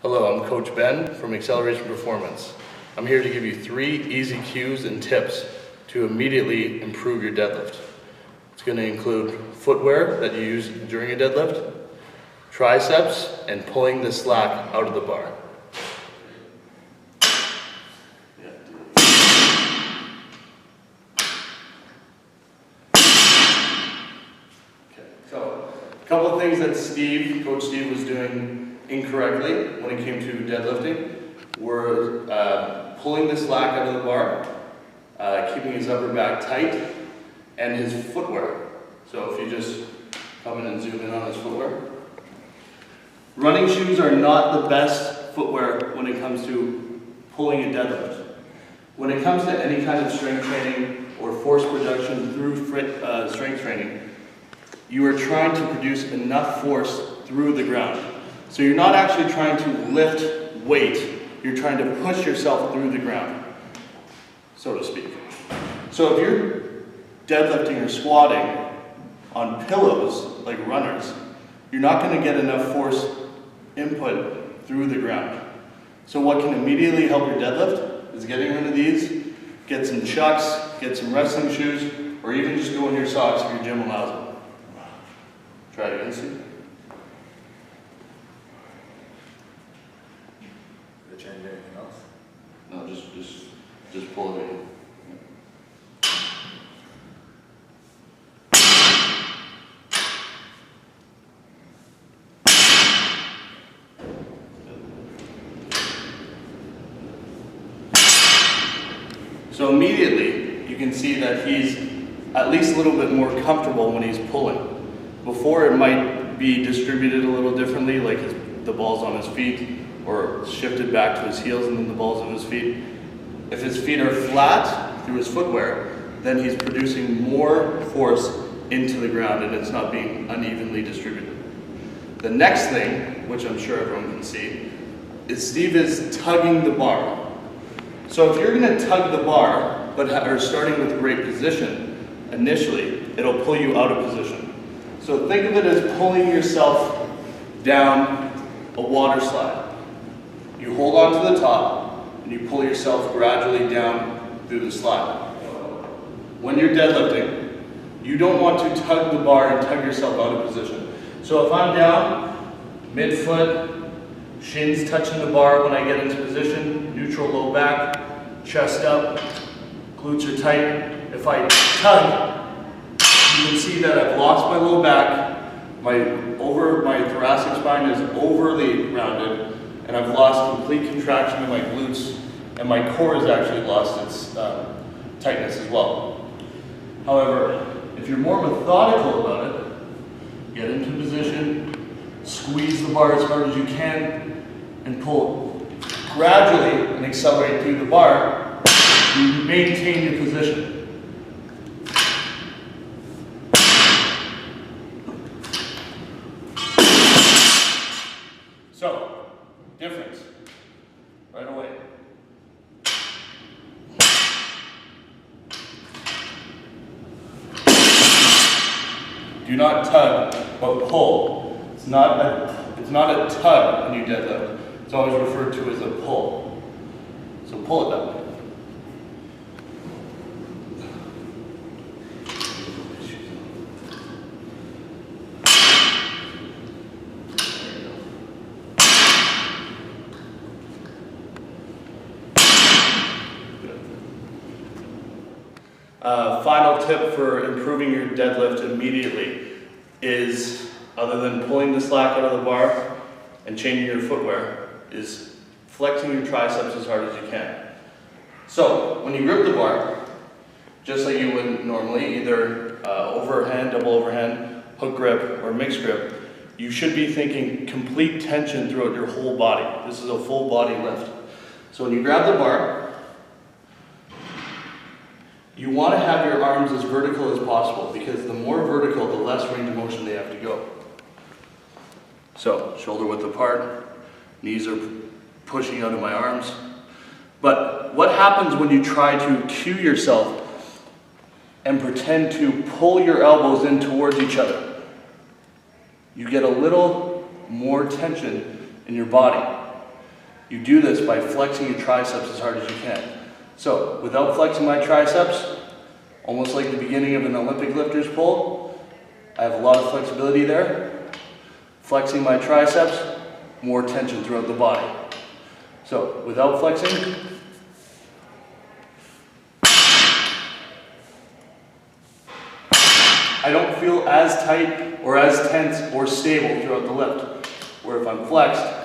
Hello, I'm Coach Ben from Acceleration Performance. I'm here to give you 3 easy cues and tips to immediately improve your deadlift. It's going to include footwear that you use during a deadlift, triceps, and pulling the slack out of the bar. Okay, so a couple of things that Coach Steve was doing incorrectly when it came to deadlifting were pulling the slack out of the bar, keeping his upper back tight, and his footwear. So if you just come in and zoom in on his footwear. Running shoes are not the best footwear when it comes to pulling a deadlift. When it comes to any kind of strength training or force production through strength training, you are trying to produce enough force through the ground. So you're not actually trying to lift weight, you're trying to push yourself through the ground, so to speak. So if you're deadlifting or squatting on pillows, like runners, you're not going to get enough force input through the ground. So what can immediately help your deadlift is getting rid of these, get some chucks, get some wrestling shoes, or even just go in your socks if your gym allows it. Try it again, Steve. Change anything else? No, just pull it in. So immediately you can see that he's at least a little bit more comfortable when he's pulling. Before it might be distributed a little differently, like the ball's on his feet, or shifted back to his heels and then the balls on his feet. If his feet are flat through his footwear, then he's producing more force into the ground and it's not being unevenly distributed. The next thing, which I'm sure everyone can see, is Steve is tugging the bar. So if you're gonna tug the bar, but are starting with great position, initially, it'll pull you out of position. So think of it as pulling yourself down a water slide. You hold on to the top and you pull yourself gradually down through the slide. When you're deadlifting, you don't want to tug the bar and tug yourself out of position. So if I'm down, midfoot, shins touching the bar when I get into position, neutral low back, chest up, glutes are tight. If I tug, you can see that I've lost my low back, my thoracic spine is overly rounded, and I've lost complete contraction in my glutes, and my core has actually lost its tightness as well. However, if you're more methodical about it, get into position, squeeze the bar as hard as you can, and pull gradually and accelerate through the bar, you maintain your position. So, difference, right away. Do not tug, but pull. It's not a tug when you deadlift. It's always referred to as a pull. So pull it up. Final tip for improving your deadlift immediately is, other than pulling the slack out of the bar and changing your footwear, is flexing your triceps as hard as you can. So when you grip the bar, just like you would normally, either overhand, double overhand, hook grip, or mixed grip, you should be thinking complete tension throughout your whole body. This is a full body lift. So when you grab the bar, you want to have your arms as vertical as possible, because the more vertical, the less range of motion they have to go. So, shoulder width apart, knees are pushing out of my arms. But what happens when you try to cue yourself and pretend to pull your elbows in towards each other? You get a little more tension in your body. You do this by flexing your triceps as hard as you can. So without flexing my triceps, almost like the beginning of an Olympic lifter's pull, I have a lot of flexibility there. Flexing my triceps, more tension throughout the body. So without flexing, I don't feel as tight or as tense or stable throughout the lift. Where if I'm flexed,